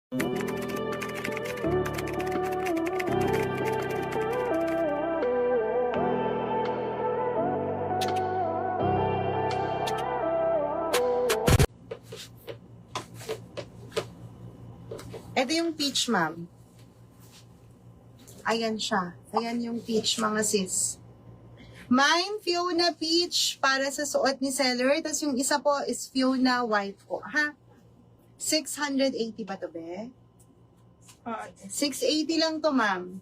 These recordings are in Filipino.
Ito yung peach, ma'am. Ayan siya. Ayan yung peach, mga sis. Mine, Fiona Peach, para sa suot ni seller. Tapos yung isa po is Fiona White po, ha? 680 ba to, be? 680 lang to, ma'am.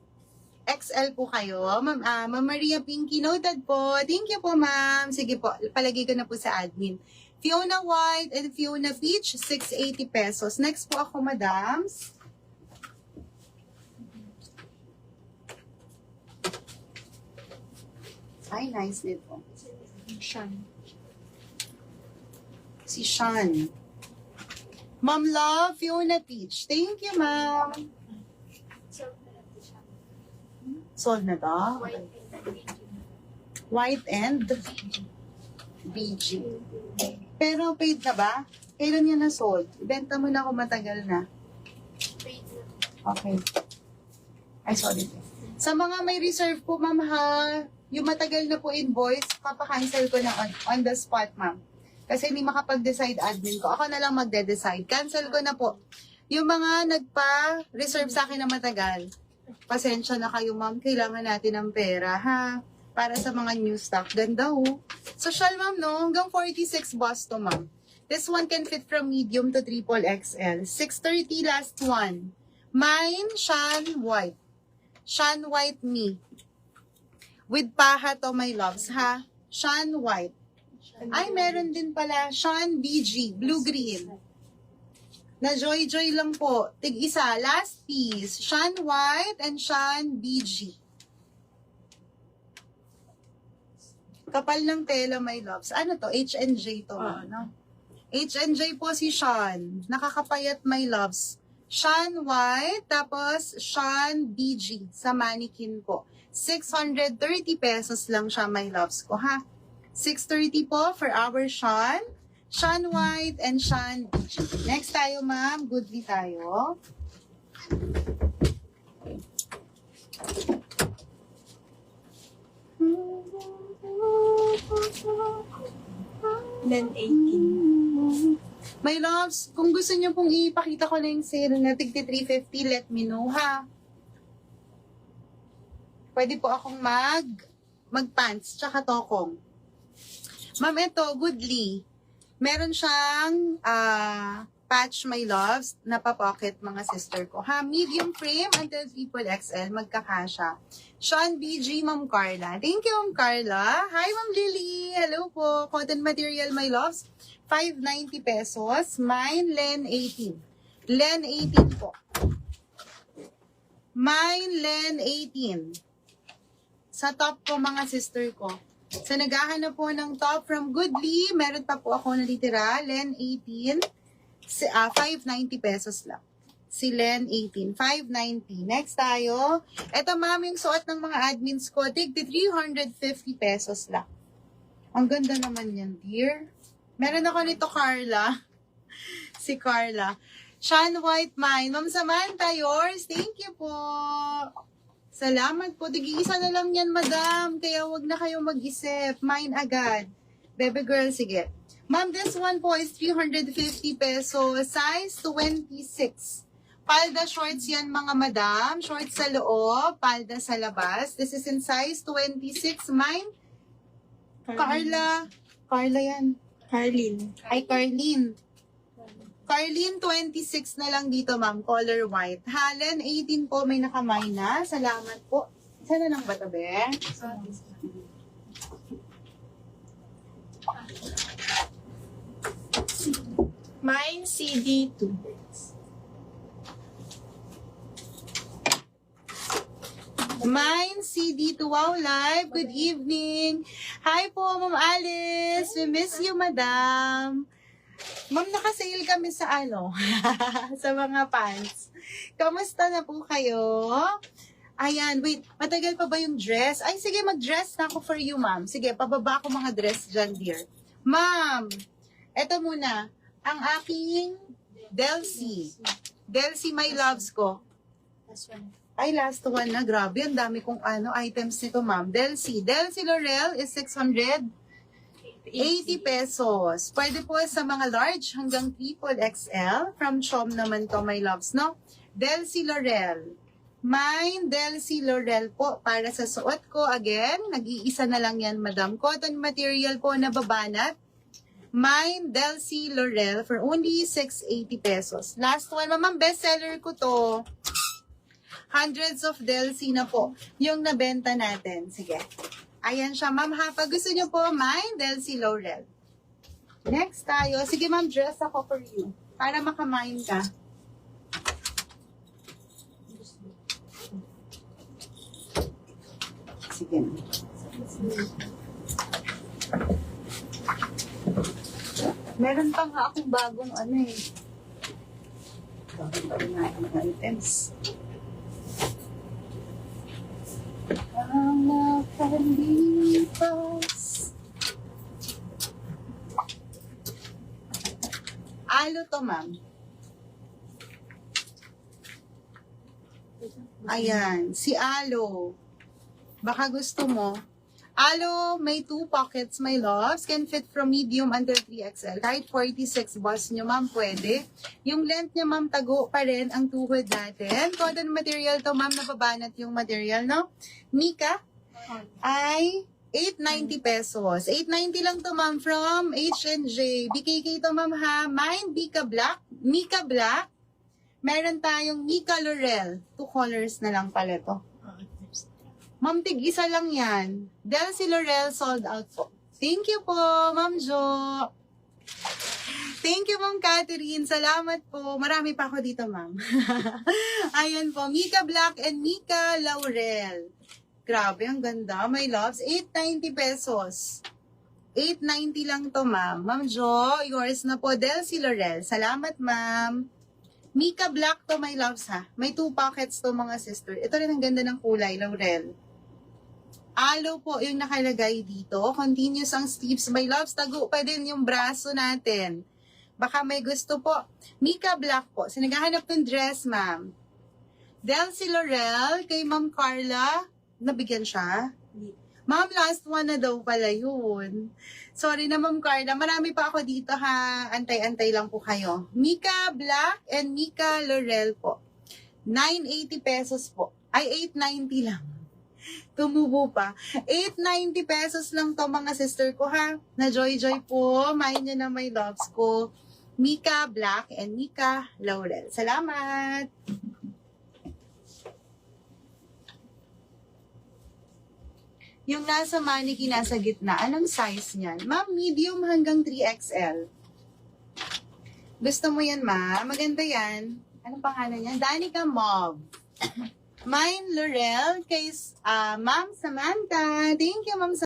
XL po kayo. Ma'am, Ma'am Maria Pinky, noted po. Thank you po, ma'am. Sige po, palagay ko na po sa admin. Fiona White and Fiona Peach, 680 pesos. Next po ako, madams. Ay, nice nito. Sean. Si Sean. Ma'am Love, Fiona Peach. Thank you, ma'am. Sold na ba? White and BG. Pero paid na ba? Kailan yan na sold? Ibenta mo na kung matagal na. Okay. Ay, sorry. Sa mga may reserve po, ma'am, ha, yung matagal na po invoice, papakancel ko na on the spot, ma'am. Kasi hindi makapag-decide admin ko. Ako na lang magde-decide. Cancel ko na po. Yung mga nagpa-reserve sa akin na matagal, pasensya na kayo, ma'am. Kailangan natin ng pera, ha? Para sa mga new stock. Ganda, oh. Social, ma'am, no? Hanggang 46 bus to, ma'am. This one can fit from medium to triple XL. 630 last one. Mine, Sean White. Sean White me. With paha to, my loves, ha? Sean White. Ay, meron din pala. Sean BG. Blue-green. Na joy-joy lang po. Tig-isa. Last piece. Sean White and Sean BG. Kapal ng tela, my loves. Ano to? H&J to. No? H&J po si Sean. Nakakapayat, my loves. Sean White, tapos Sean BG sa mannequin po. 630 pesos lang siya, my loves ko, ha? 630 po for our Sean. Sean White and Sean BG. Next tayo, ma'am. Goodly tayo. Then 18. My loves, kung gusto niyo pong ipakita ko na yung sale na tigti 350, let me know, ha? Pwede po akong mag-pants, tsaka tokong. Ma'am, ito, Goodly. Meron siyang patch, my loves, na pa-pocket, mga sister ko. Ha? Medium frame until triple XL, magkakasya. Sean BG, Ma'am Carla. Thank you, Ma'am Carla. Hi, Ma'am Lily. Hello po. Cotton material, my loves. 590 pesos. Mine, Len 18. Len 18 po. Mine, Len 18. Sa top ko, mga sister ko. Sa naghahanap po ng top from Goodly, meron pa po ako natitira. Len 18. 590 pesos lang. Si Len 18. 590. Next tayo. Ito, ma'am, yung suot ng mga admins ko. Tig 350 pesos lang. Ang ganda naman yan, dear. Meron ako nito, Carla. Si Carla. Sean White mine. Ma'am Samantha, yours. Thank you po. Salamat po. Tig-isa na lang yan, madam. Kaya wag na kayo mag-isip. Mine agad. Baby girl, sige. Ma'am, this one po is 350 pesos. Size 26. Palda shorts yan, mga madam. Shorts sa loob. Palda sa labas. This is in size 26. Mine? Carla. Carla yan. Carlin. Ay, Carlin. Carlin, 26 na lang dito, ma'am. Color white. Halen, 18 po. May nakamay na. Salamat po. Isa na lang ba ito, be? Mine CD2. Mine, CD2 Wow Live. Good evening. Hi po, Ma'am Alice. We miss you, madam. Ma'am, nakasale kami sa sa mga pants. Kamusta na po kayo? Ayan, wait. Matagal pa ba yung dress? Ay, sige, mag-dress na ako for you, ma'am. Sige, pababa ko mga dress dyan, dear. Ma'am, eto muna. Ang aking Delcy. Delcy, my loves ko. Last one. Ay, last one na. Grabe, ang dami kong items nito, ma'am. Delcy Laurel is 680 pesos. Pwede po sa mga large hanggang triple XL. From Chom naman to, my loves, no? Delcy Laurel. Mine, Delcy Laurel po. Para sa suot ko, again, nag-iisa na lang yan, madam. Cotton material po na babanat. Mine, Delcy Laurel for only 680 pesos. Last one, ma'am, bestseller ko to. Hundreds of Delcy na po yung nabenta natin. Sige. Ayan siya, ma'am, ha. Pag gusto nyo po, mine, Delcy Laurel. Next tayo. Sige, ma'am, dress ako for you. Para makamine ka. Sige. Meron pa nga akong bagong bagong items. Ang nakalipas. Alo to, ma'am. Ayan, si Alo. Baka gusto mo. Alo, may 2 pockets, my loves. Can fit from medium until 3XL. Kahit 46 boss nyo, ma'am, pwede. Yung length niya, ma'am, tago pa rin ang tuhod natin. Cotton material to, ma'am, nababanat yung material, no? Mika ay 890 pesos. 890 lang to, ma'am, from H&J. BKK to, ma'am, ha? Mine, Mika Black. Meron tayong Mika Laurel. 2 colors na lang pala to. Ma'am, tig-isa lang yan. Delcy Laurel sold out po. Thank you po, Ma'am Jo. Thank you, Ma'am Catherine. Salamat po. Marami pa ako dito, ma'am. Ayan po, Mika Black and Mika Laurel. Grabe, ang ganda. My loves, 890 pesos. 890 lang to, ma'am. Ma'am Jo, yours na po. Delcy Laurel. Salamat, ma'am. Mika Black to, my loves, ha. May 2 pockets to, mga sister. Ito rin ang ganda ng kulay, Laurel. Alo po yung nakalagay dito. Continuous ang sleeves. My loves, tago pa din yung braso natin. Baka may gusto po. Mika Black po. Sinagahanap ng dress, ma'am. Delcy Laurel, kay Ma'am Carla. Nabigyan siya? Ma'am, last one na daw pala yun. Sorry na, Ma'am Carla. Marami pa ako dito, ha. Antay-antay lang po kayo. Mika Black and Mika Laurel po. 980 pesos po. Ay, 890 lang. Tumubo pa. 890 pesos lang to, mga sister ko, ha. Na joy-joy po. Main nyo na, my loves ko. Mika Black and Mika Laurel. Salamat! Yung nasa mannequin, nasa gitna, anong size niyan? Ma'am, medium hanggang 3XL. Gusto mo yan, ma'am? Maganda yan. Anong pangalan niyan? Danica Mauve. Mine, Laurel, kay Ma'am Samantha. Thank you, Ma'am Samantha.